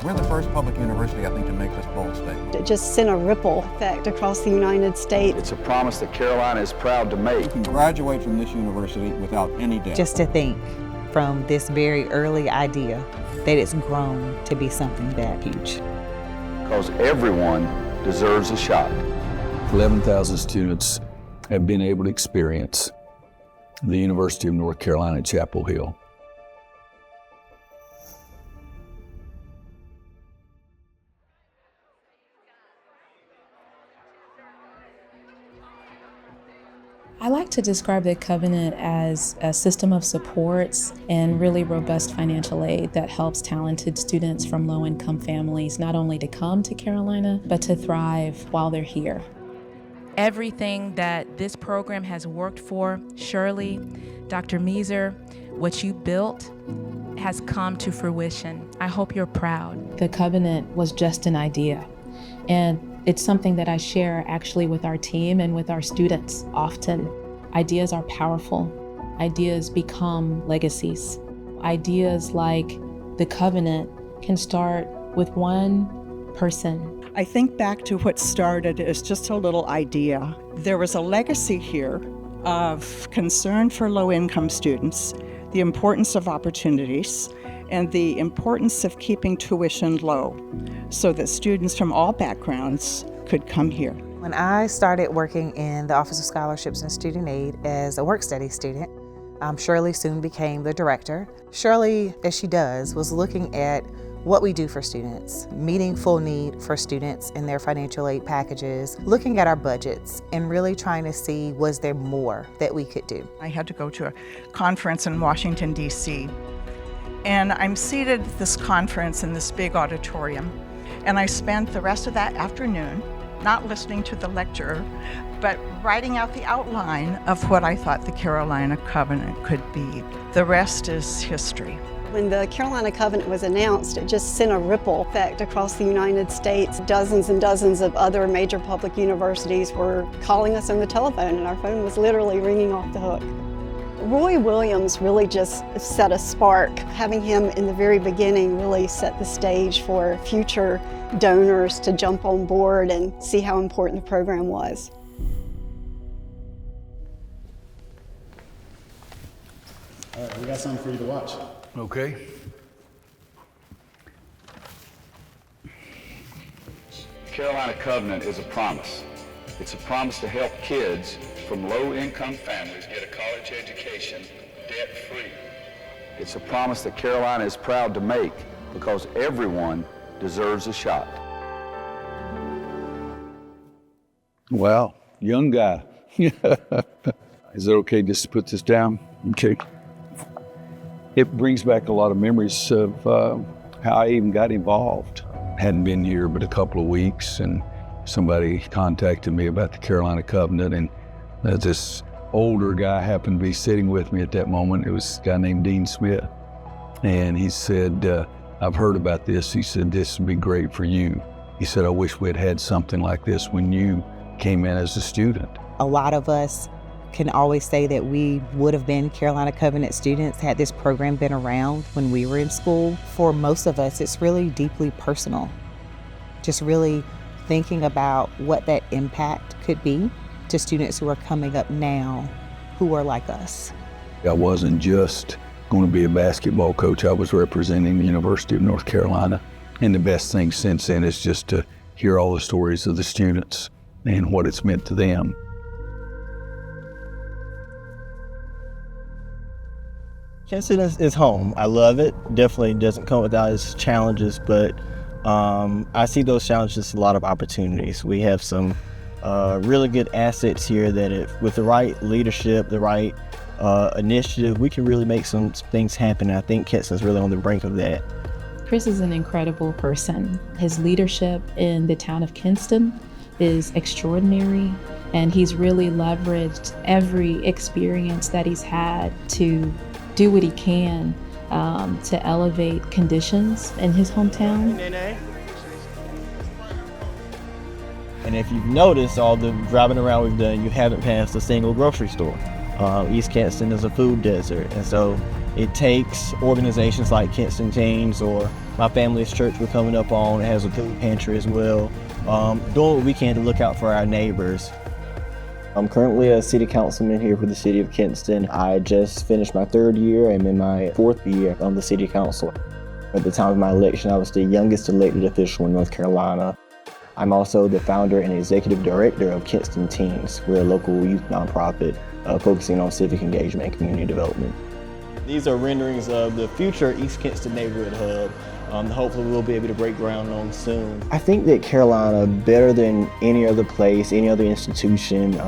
We're the first public university, I think, to make this bold statement. It just sent a ripple effect across the United States. It's a promise that Carolina is proud to make. You can graduate from this university without any debt. Just to think from this very early idea that it's grown to be something that huge. Because everyone deserves a shot. 11,000 students have been able to experience the University of North Carolina at Chapel Hill. I like to describe the Covenant as a system of supports and really robust financial aid that helps talented students from low-income families not only to come to Carolina, but to thrive while they're here. Everything that this program has worked for, Shirley, Dr. Meeser, what you built has come to fruition. I hope you're proud. The Covenant was just an idea, and it's something that I share actually with our team and with our students often. Ideas are powerful. Ideas become legacies. Ideas like the Covenant can start with one person. I think back to what started as just a little idea. There was a legacy here of concern for low-income students, the importance of opportunities, and the importance of keeping tuition low so that students from all backgrounds could come here. When I started working in the Office of Scholarships and Student Aid as a work study student, Shirley soon became the director. Shirley, as she does, was looking at what we do for students, meeting full need for students in their financial aid packages, looking at our budgets, and really trying to see, was there more that we could do? I had to go to a conference in Washington, D.C., and I'm seated at this conference in this big auditorium, and I spent the rest of that afternoon not listening to the lecturer, but writing out the outline of what I thought the Carolina Covenant could be. The rest is history. When the Carolina Covenant was announced, it just sent a ripple effect across the United States. Dozens and dozens of other major public universities were calling us on the telephone, and our phone was literally ringing off the hook. Roy Williams really just set a spark. Having him in the very beginning really set the stage for future donors to jump on board and see how important the program was. All right, we got something for you to watch. Okay. Carolina Covenant is a promise. It's a promise to help kids from low-income families get a college education debt-free. It's a promise that Carolina is proud to make because everyone deserves a shot. Wow, young guy. Is it okay just to put this down? Okay. It brings back a lot of memories of how I even got involved. Hadn't been here but a couple of weeks, and somebody contacted me about the Carolina Covenant, and this older guy happened to be sitting with me at that moment. It was a guy named Dean Smith, and he said, I've heard about this. He said, this would be great for you. He said, I wish we had had something like this when you came in as a student. A lot of us can always say that we would have been Carolina Covenant students had this program been around when we were in school. For most of us, it's really deeply personal. Just really thinking about what that impact could be to students who are coming up now who are like us. I wasn't just going to be a basketball coach. I was representing the University of North Carolina. And the best thing since then is just to hear all the stories of the students and what it's meant to them. Kinston is home. I love it. Definitely doesn't come without its challenges, but I see those challenges as a lot of opportunities. We have some really good assets here that with the right leadership, the right initiative, we can really make some things happen. And I think Kinston's really on the brink of that. Chris is an incredible person. His leadership in the town of Kinston is extraordinary, and he's really leveraged every experience that he's had to do what he can to elevate conditions in his hometown. And if you've noticed, all the driving around we've done, you haven't passed a single grocery store. East Kinston is a food desert, and so It takes organizations like Kinston Teens or my family's church we're coming up on. It has a food pantry as well. Doing what we can to look out for our neighbors. I'm currently a city councilman here for the city of Kinston. I just finished my 3rd year. I'm in my 4th year on the city council. At the time of my election, I was the youngest elected official in North Carolina. I'm also the founder and executive director of Kinston Teens. We're a local youth nonprofit focusing on civic engagement and community development. These are renderings of the future East Kinston neighborhood hub. Hopefully we'll be able to break ground on soon. I think that Carolina, better than any other place, any other institution,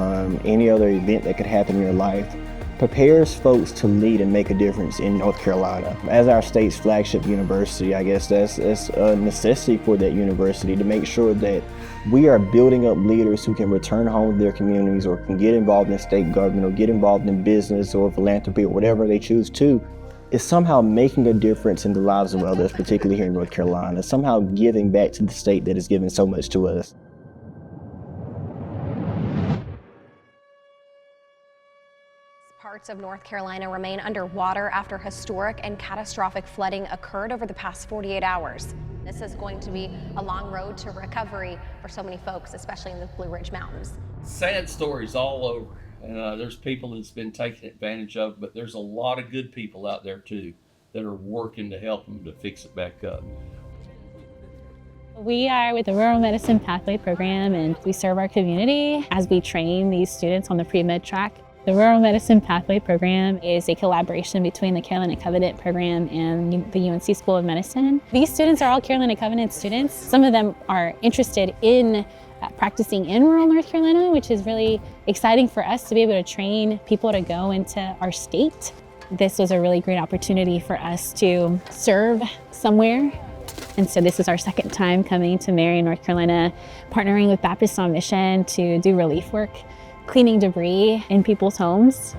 any other event that could happen in your life, prepares folks to lead and make a difference in North Carolina. As our state's flagship university, I guess that's a necessity for that university to make sure that we are building up leaders who can return home to their communities or can get involved in state government or get involved in business or philanthropy or whatever they choose to, is somehow making a difference in the lives of others, particularly here in North Carolina, somehow giving back to the state that has given so much to us. Parts of North Carolina remain underwater after historic and catastrophic flooding occurred over the past 48 hours. This is going to be a long road to recovery for so many folks, especially in the Blue Ridge Mountains. Sad stories all over. And there's people that's been taken advantage of, but there's a lot of good people out there too that are working to help them to fix it back up. We are with the Rural Medicine Pathway Program, and we serve our community as we train these students on the pre-med track. The Rural Medicine Pathway Program is a collaboration between the Carolina Covenant Program and the UNC School of Medicine. These students are all Carolina Covenant students. Some of them are interested in practicing in rural North Carolina, which is really exciting for us to be able to train people to go into our state. This was a really great opportunity for us to serve somewhere. And so this is our 2nd time coming to Marion, North Carolina, partnering with Baptist on Mission to do relief work, cleaning debris in people's homes.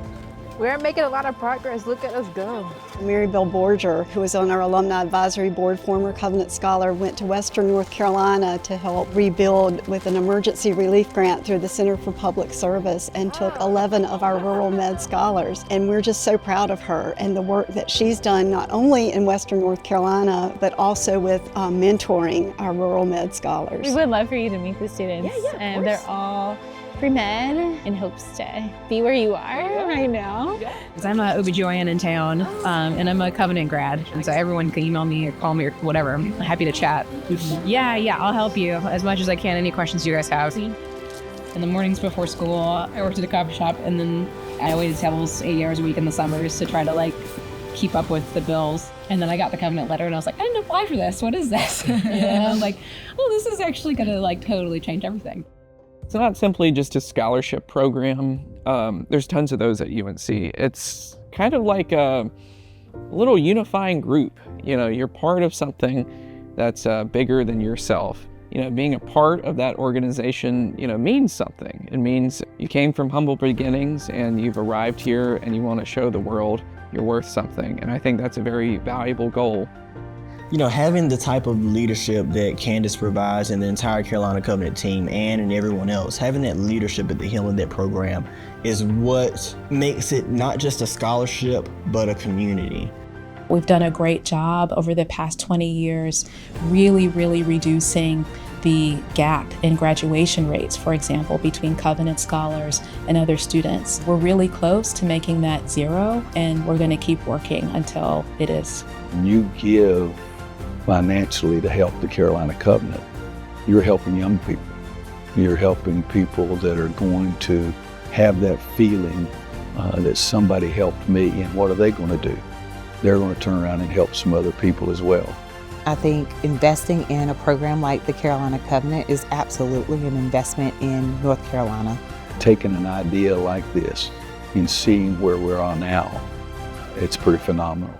We're making a lot of progress. Look at us go. Mary Bell Borger, who was on our Alumni Advisory Board, former Covenant Scholar, went to Western North Carolina to help rebuild with an emergency relief grant through the Center for Public Service and took 11 of our rural med scholars. And we're just so proud of her and the work that she's done, not only in Western North Carolina, but also with mentoring our rural med scholars. We would love for you to meet the students. And they're all pre-med in hopes to be where you are right now. I'm an OBGYN in town, and I'm a Covenant grad, and so everyone can email me or call me or whatever. I'm happy to chat. Yeah, I'll help you as much as I can. Any questions you guys have. In the mornings before school, I worked at a coffee shop, and then I always have those 80 hours a week in the summers to try to keep up with the bills. And then I got the Covenant letter, and I was like, I didn't apply for this. What is this? And I'm like, oh, this is actually gonna totally change everything. It's not simply just a scholarship program. There's tons of those at UNC. It's kind of like a little unifying group. You're part of something that's bigger than yourself. Being a part of that organization, means something. It means you came from humble beginnings and you've arrived here and you want to show the world you're worth something. And I think that's a very valuable goal. Having the type of leadership that Candace provides and the entire Carolina Covenant team and everyone else, having that leadership at the helm of that program is what makes it not just a scholarship, but a community. We've done a great job over the past 20 years, really reducing the gap in graduation rates, for example, between Covenant scholars and other students. We're really close to making that 0, and we're going to keep working until it is. You give financially to help the Carolina Covenant. You're helping young people. You're helping people that are going to have that feeling that somebody helped me, and what are they going to do? They're going to turn around and help some other people as well. I think investing in a program like the Carolina Covenant is absolutely an investment in North Carolina. Taking an idea like this and seeing where we're at now, it's pretty phenomenal.